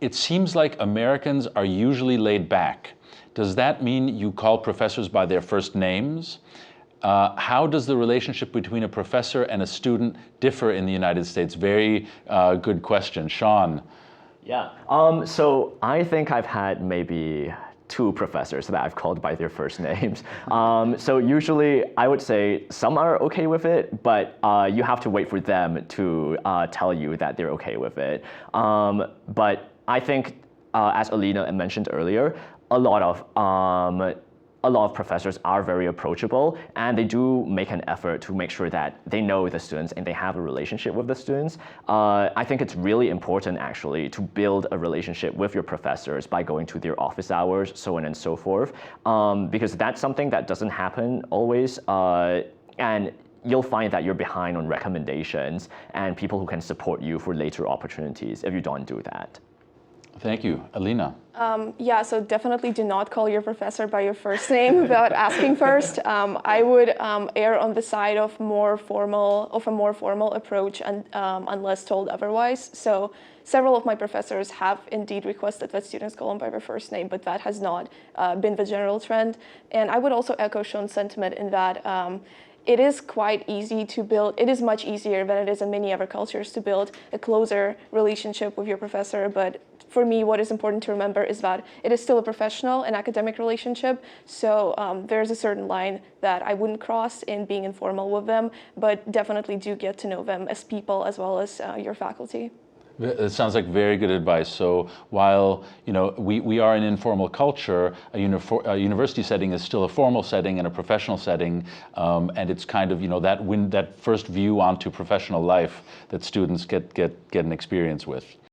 it seems like Americans are usually laid back. Does that mean you call professors by their first names? How does the relationship between a professor and a student differ in the United States? Very good question. Sean. Yeah, so I think I've had maybe 2 professors that I've called by their first names. So usually I would say some are okay with it, but you have to wait for them to tell you that they're okay with it. But I think, as Alina mentioned earlier, a lot of professors are very approachable, and they do make an effort to make sure that they know the students and they have a relationship with the students. I think it's really important actually to build a relationship with your professors by going to their office hours, so on and so forth, because that's something that doesn't happen always. And you'll find that you're behind on recommendations and people who can support you for later opportunities if you don't do that. Thank you. Alina. Yeah, so definitely do not call your professor by your first name without asking first. I would err on the side of a more formal approach, and unless told otherwise. So several of my professors have indeed requested that students call them by their first name, but that has not been the general trend. And I would also echo Sean's sentiment in that it is quite easy to build, it is much easier than it is in many other cultures to build a closer relationship with your professor. But for me, what is important to remember is that it is still a professional and academic relationship. So there's a certain line that I wouldn't cross in being informal with them, but definitely do get to know them as people as well as your faculty. It sounds like very good advice. So while we are an informal culture, a university setting is still a formal setting and a professional setting, and it's kind of that first view onto professional life that students get an experience with.